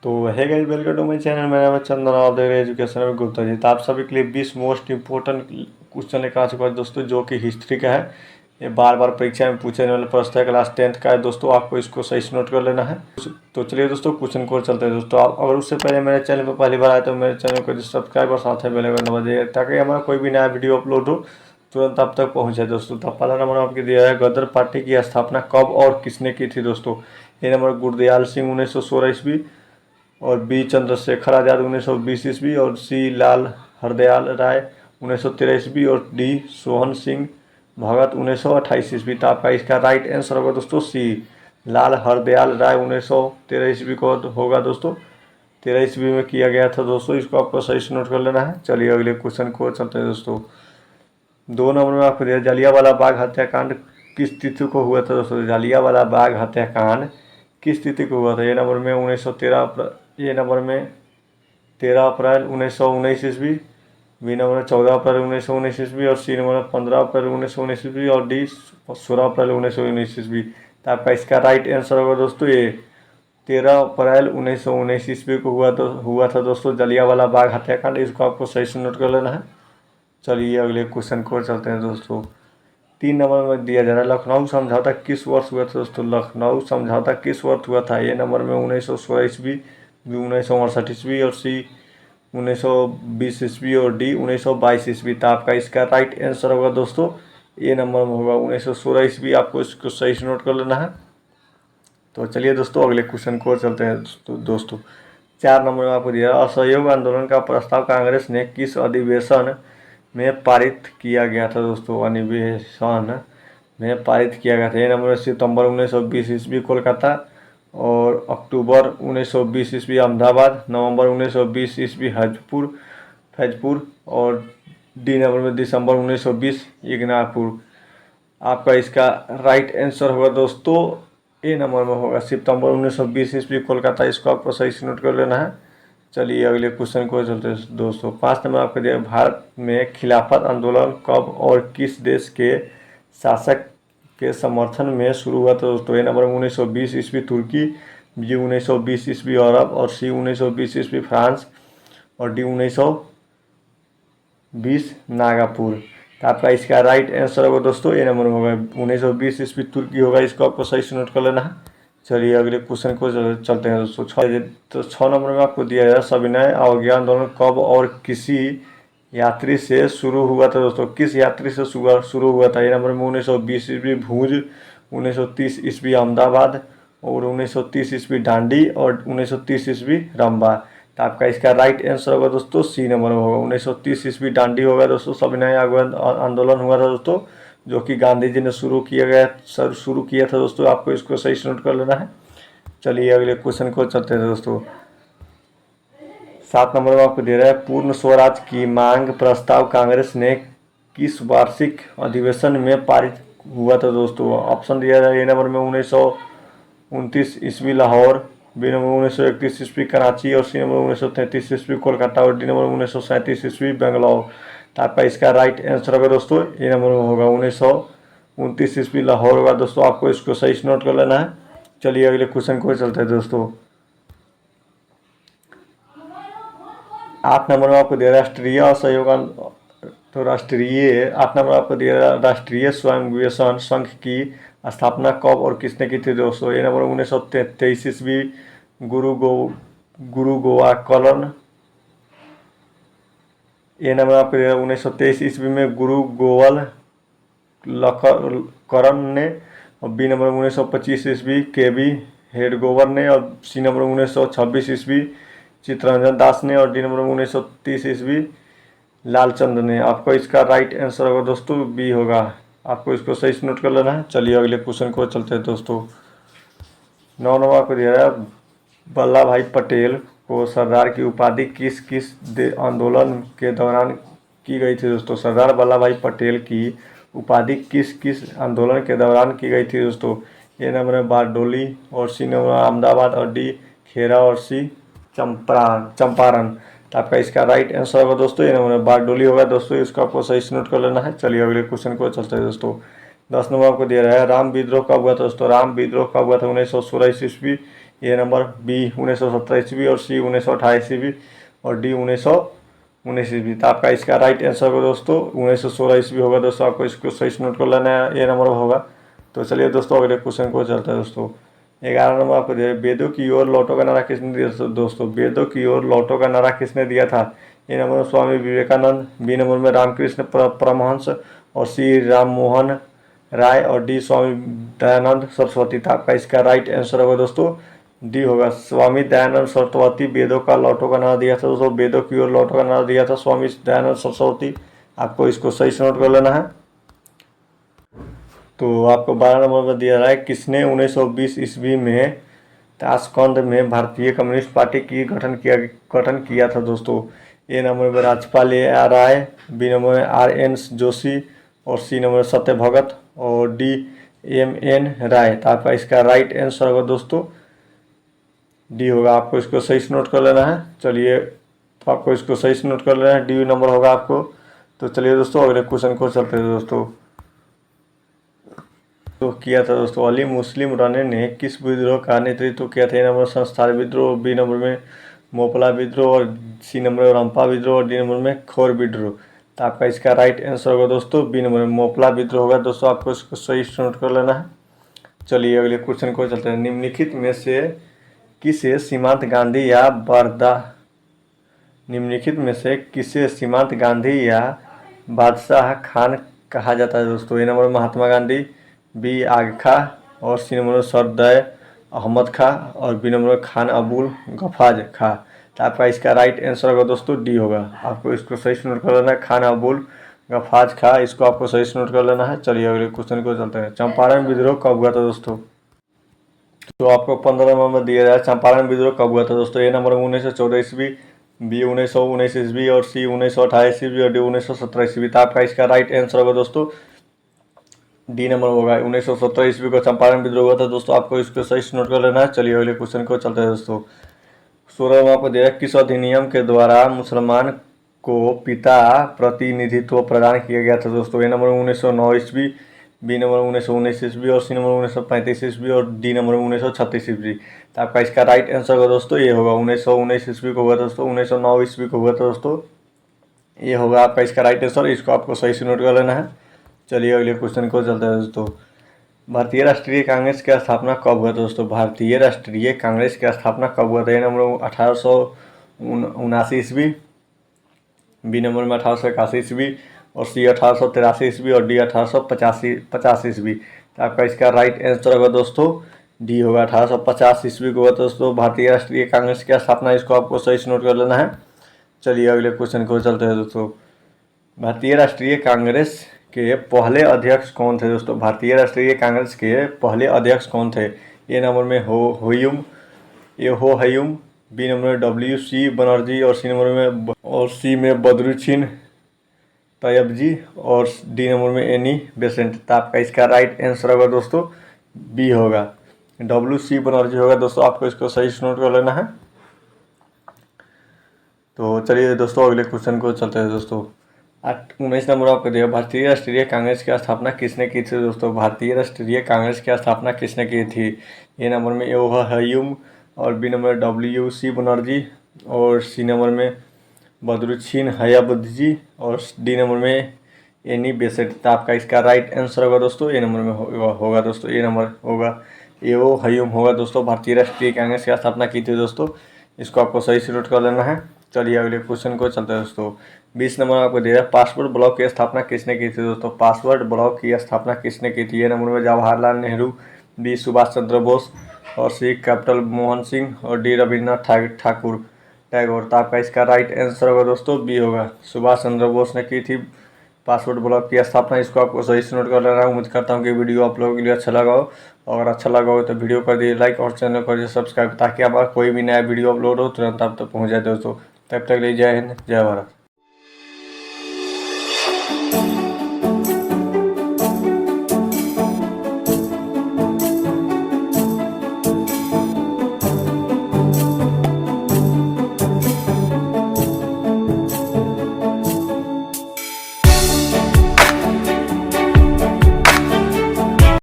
तो है guys, welcome to my channel. मेरा नाम है चंदन, आप देख रहे हैं एजुकेशन में गुप्ता जी। तो आप सभी के लिए 20 मोस्ट इंपोर्टेंट क्वेश्चन लेकर आ चुका है दोस्तों, जो कि हिस्ट्री का है। ये बार बार परीक्षा में पूछे जाने वाला प्रश्न है, क्लास 10th का है दोस्तों। आपको इसको सही से नोट कर लेना है। तो चलिए दोस्तों, क्वेश्चन को चलते हैं दोस्तों। आप अगर उससे पहले मेरे चैनल पर पहली बार आए तो मेरे चैनल को सब्सक्राइब और साथ में बेल आइकन दबा दीजिए, ताकि हमारा कोई भी नया वीडियो अपलोड हो तुरंत आप तक पहुँचे दोस्तों। तो पहला नंबर आपके दिया है, गदर पार्टी की स्थापना कब और किसने की थी दोस्तों। ये नंबर गुरदयाल सिंह 1916 ईस्वी, और बी चंद्रशेखर आज़ाद 1920 ईस्वी, और सी लाल हरदयाल राय 1913 ईस्वी, और डी सोहन सिंह भगत 1928 ईस्वी। तो आपका इसका राइट आंसर होगा दोस्तों सी, लाल हरदयाल राय 1913 ईस्वी को होगा दोस्तों। 13 ईस्वी में किया गया था दोस्तों। इसको आपको सही से नोट कर लेना है। चलिए अगले क्वेश्चन को चलते हैं दोस्तों। 2 नंबर में आपको दिया, जलियांवाला बाग हत्याकांड किस तिथि को हुआ था दोस्तों। जलियांवाला बाग हत्याकांड किस तिथि को हुआ था। ये नंबर में 1913, ये नंबर में 13 अप्रैल 1919 ईस्वी, बी नंबर में 14 अप्रैल 1919 ईस्वी, और सी नंबर में 15 अप्रैल 1919 ईस्वी, और डी 16 अप्रैल 1919 ईस्वी। तो आपका इसका राइट आंसर होगा दोस्तों ये 13 अप्रैल 1919 ईस्वी को हुआ था दोस्तों जलियांवाला बाग हत्याकांड। इसको आपको सही से नोट कर लेना है। चलिए अगले क्वेश्चन को चलते हैं दोस्तों। 3 नंबर में दिया जा रहा है, लखनऊ समझौता किस वर्ष हुआ था दोस्तों। लखनऊ समझौता किस वर्ष हुआ था। ये नंबर में 1916 ईस्वी, बी 1968 ईस्वी, और सी 1920 ईस्वी, और डी 1922 ईस्वी। तो आपका इसका राइट आंसर होगा दोस्तों ये नंबर में होगा 1916 ईस्वी। आपको इसको सही से नोट कर लेना है। तो चलिए दोस्तों अगले क्वेश्चन को चलते हैं दोस्तों। 4 नंबर में आपको दिया, असहयोग आंदोलन का प्रस्ताव कांग्रेस ने किस अधिवेशन में पारित किया गया था दोस्तों। अधिवेशन में पारित किया गया था। ये नंबर सितंबर 1920 ईस्वी कोलकाता, और अक्टूबर 1920 ईस्वी अहमदाबाद, नवंबर 1920 ईस्वी फैजपुर, और डी नंबर में दिसंबर 1920 इगनापुर। आपका इसका राइट आंसर होगा दोस्तों ए नंबर में होगा सितंबर 1920 ईस्वी कोलकाता। इसको आपको सही से नोट कर लेना है। चलिए अगले क्वेश्चन को चलते हैं दोस्तों। 5 नंबर आपको दिया, भारत में खिलाफत आंदोलन कब और किस देश के शासक के समर्थन में शुरू हुआ था दोस्तों। ये नंबर 1920 ईस्वी तुर्की, बी 1920 ईस्वी अरब, और सी 1920 ईस्वी फ्रांस, और डी 1920 नागापुर। तो आपका इसका राइट आंसर होगा दोस्तों ये नंबर होगा 1920 ईस्वी तुर्की होगा। इसको आपको सही से नोट कर लेना है। चलिए अगले क्वेश्चन को चलते हैं दोस्तों। 6 नंबर में आपको दिया है, सविनय अवज्ञा आंदोलन कब और किसी यात्री से शुरू हुआ था दोस्तों। किस यात्री से शुरू हुआ था। ये नंबर में 1920 ईस्वी भुज, 1930 ईस्वी अहमदाबाद, और 1930 ईस्वी डांडी, और 1930 ईस्वी रंबा। तो आपका इसका राइट आंसर होगा दोस्तों सी नंबर में होगा 1930 ईस्वी डांडी होगा दोस्तों। सविनय आंदोलन हुआ था दोस्तों, जो कि गांधी जी ने शुरू किया था दोस्तों। आपको इसको सही से नोट कर लेना है। चलिए अगले क्वेश्चन को चलते हैं दोस्तों। 7 नंबर में आपको दे रहा है, पूर्ण स्वराज की मांग प्रस्ताव कांग्रेस ने किस वार्षिक अधिवेशन में पारित हुआ था दोस्तों। ऑप्शन दिया है, ए नंबर में 1929 ईस्वी लाहौर, बी नंबर 1931 ईस्वी कराची, और सी नंबर 1933 ईस्वी कोलकाता, और डी नंबर 1937 ईस्वी बेंगलौर। तो आपका इसका राइट आंसर होगा दोस्तों ये नंबर में होगा 1929 ईस्वी लाहौर होगा दोस्तों। आपको इसको सही से नोट कर लेना है। चलिए अगले क्वेश्चन को चलते हैं दोस्तों। 8 नंबर में आपको दिया राष्ट्रीय असहयोग, तो 8 नंबर आपको दिया राष्ट्रीय स्वयंसेवक संघ की स्थापना कब और किसने की थी दोस्तों। ये नंबर 1923 ईस्वी गुरु गोवाकरण। ये नंबर आपको 1923 ईस्वी में गुरु गोवल करण ने, और बी नंबर 1925 ईस्वी के बी हेडगोवर ने, और सी नंबर 1926 ईस्वी चित्तरंजन दास ने, और डी नंबर 1930 ईस्वी लालचंद ने। आपको इसका राइट आंसर होगा दोस्तों बी होगा। आपको इसको सही से नोट कर लेना है। चलिए अगले क्वेश्चन को चलते हैं दोस्तों। 9 नंबर आपको दिया है, वल्लभ भाई पटेल को सरदार की उपाधि किस किस आंदोलन के दौरान की गई थी दोस्तों। सरदार वल्लभ भाई पटेल की उपाधि किस किस आंदोलन के दौरान की गई थी दोस्तों। ये नंबर है बारडोली, और सी नंबर अहमदाबाद, और डी खेरा, और सी चंपारण। तो आपका इसका राइट आंसर होगा दोस्तों ये नंबर बारडोली होगा दोस्तों। इसको आपको सही से नोट कर लेना है। चलिए अगले क्वेश्चन को चलते हैं दोस्तों। 10 नंबर आपको दिया रहा है, राम विद्रोह कब हुआ था दोस्तों। राम विद्रोह कब हुआ था। 1916 ईस्वी, ए नंबर, बी 1917 ईस्वी और सी 1928 ईस्वी और डी 1919 ईस्वी। तो आपका इसका राइट आंसर होगा दोस्तों 1916 ईस्वी होगा दोस्तों। आपको इसको सही से नोट कर लेना है, ए नंबर होगा। तो चलिए दोस्तों अगले क्वेश्चन को चलते हैं दोस्तों। 11 नंबर आपको दिया, वेदों की ओर लौटो का नारा किसने दिया दोस्तों? वेदों की ओर लौटो का नारा किसने दिया था? ए नंबर में स्वामी विवेकानंद, बी नंबर में रामकृष्ण परमहंस और सी राम मोहन राय और डी स्वामी दयानंद सरस्वती। था आपका इसका राइट आंसर होगा दोस्तों डी होगा, स्वामी दयानंद सरस्वती वेदों का लौटो का नारा दिया था दोस्तों। वेदों की ओर लौटो का नारा दिया था स्वामी दयानंद सरस्वती। आपको इसको सही से नोट कर लेना है। तो आपको 12 नंबर में दिया रहा है, किसने 1920 ईस्वी में ताशकंद में भारतीय कम्युनिस्ट पार्टी की गठन किया था दोस्तों? ए नंबर में राजपाल राय, बी नंबर में RN जोशी और सी नंबर में सत्य भगत और डी MN राय। तो आपका इसका राइट आंसर होगा दोस्तों डी होगा। आपको इसको सही से नोट कर लेना है। चलिए तो आपको इसको सही से नोट कर लेना है, डी नंबर होगा आपको। तो चलिए दोस्तों अगले क्वेश्चन को चलते हैं दोस्तों। तो किया था दोस्तों, अली मुस्लिम राणे ने किस विद्रोह का नेतृत्व किया था? ए नंबर संस्थान विद्रोह, बी नंबर में मोपला विद्रोह और सी नंबर में रंपा विद्रोह और डी नंबर में खोर विद्रोह। तो आपका इसका राइट आंसर होगा दोस्तों बी नंबर में मोपला विद्रोह होगा दोस्तों। आपको इसको सही से नोट कर लेना है। चलिए अगले क्वेश्चन को चलते हैं। निम्नलिखित में से किसे सीमांत गांधी या बरदा निम्नलिखित में से किसे सीमांत गांधी या बादशाह खान कहा जाता है दोस्तों? ए नंबर महात्मा गांधी, बी आग खां और सी नंबर सरदय अहमद खां और बी नंबर खान अबुल गफार खां। तो आपका इसका राइट आंसर होगा दोस्तों डी होगा। आपको इसको सही से नोट कर लेना है, खान अबुल गफार खां। इसको आपको सही से नोट कर लेना है। चलिए अगले क्वेश्चन को चलते हैं। चंपारण विद्रोह कब हुआ था दोस्तों? तो आपको 15 नंबर में दिया जाए, चंपारण विद्रोह कब हुआ था दोस्तों? ए नंबर 1914 ईस्वी, बी 1919 ईस्वी और सी 1928 ईस्वी और डी 1917 ईस्वी। तो आपका इसका राइट आंसर होगा दोस्तों डी नंबर होगा। 1917 ईस्वी को चंपारण विद्रोह हुआ था दोस्तों। आपको इसको सही से नोट कर लेना है। चलिए अगले क्वेश्चन को चलते हैं दोस्तों। 16 में आपको दिया, किस अधिनियम के द्वारा मुसलमान को पिता प्रतिनिधित्व प्रदान किया गया था दोस्तों? ए नंबर 1909 ईस्वी, बी नंबर 1919 ईस्वी और सी नंबर 1935 ईस्वी और डी नंबर 1936 ईस्वी। तो आपका इसका राइट आंसर होगा दोस्तों ये होगा 1919 ईस्वी को हुआ था दोस्तों। 1909 ईस्वी को हुआ था दोस्तों। ये होगा आपका इसका राइट आंसर। इसको आपको सही से नोट कर लेना है। चलिए अगले क्वेश्चन को चलते हैं दोस्तों। भारतीय राष्ट्रीय कांग्रेस की स्थापना कब हुआ था दोस्तों? भारतीय राष्ट्रीय कांग्रेस की स्थापना कब हुआ था? ए नंबर 1879 ईस्वी, बी नंबर में 1881 ईस्वी और सी 1883 ईस्वी और डी 1850 ईस्वी। तो आपका इसका राइट आंसर होगा दोस्तों डी होगा, 1850 ईस्वी को हुआ दोस्तों भारतीय राष्ट्रीय कांग्रेस की स्थापना। इसको आपको सही से नोट कर लेना है। चलिए अगले क्वेश्चन को चलते हैं दोस्तों। भारतीय राष्ट्रीय कांग्रेस के पहले अध्यक्ष कौन थे दोस्तों? भारतीय राष्ट्रीय कांग्रेस के पहले अध्यक्ष कौन थे? ए नंबर में हो हयूम, बी नंबर में WC बनर्जी और सी में बदरुद्दीन तैयबजी और डी नंबर में एनी बेसेंट। तो आपका इसका राइट आंसर होगा दोस्तों बी होगा, WC बनर्जी होगा दोस्तों। आपको इसको सही से नोट कर लेना है। तो चलिए दोस्तों अगले क्वेश्चन को चलते हैं दोस्तों। 19 नंबर आपको दिया, भारतीय राष्ट्रीय कांग्रेस की स्थापना किसने की थी दोस्तों? भारतीय राष्ट्रीय कांग्रेस की स्थापना किसने की थी? ए नंबर में हयूम और बी नंबर में WC बनर्जी और सी नंबर में बदरुद्दीन तैयबजी और डी नंबर में एनी बेसेंट। तो आपका इसका राइट आंसर होगा दोस्तों ए नंबर में होगा दोस्तों। ए नंबर होगा हयूम होगा दोस्तों। भारतीय राष्ट्रीय कांग्रेस की स्थापना की थी दोस्तों। इसको आपको सही से नोट कर लेना है। चलिए अगले क्वेश्चन को चलते हैं दोस्तों। 20 नंबर आपको दिया, पासवर्ड ब्लॉक की स्थापना किसने की थी दोस्तों? पासवर्ड ब्लॉक की स्थापना किसने की थी? ए नंबर में जवाहरलाल नेहरू, बी सुभाष चंद्र बोस और सी कैपिटल मोहन सिंह और डी रविन्द्रनाथ टैगोर। तो आपका इसका राइट आंसर होगा दोस्तों बी होगा, सुभाष चंद्र बोस ने की थी पासवर्ड ब्लॉक की स्थापना। इसको आपको सही से नोट कर लेना है। उम्मीद करता हूँ कि वीडियो आप लोगों के लिए अच्छा लगा हो। अगर अच्छा लगा हो तो वीडियो कर दिए लाइक और चैनल कर दिए सब्सक्राइब, ताकि हमारा कोई भी नया वीडियो अपलोड हो तुरंत आप तक पहुँच जाए दोस्तों। तब तक ले जय हिंद, जय भारत।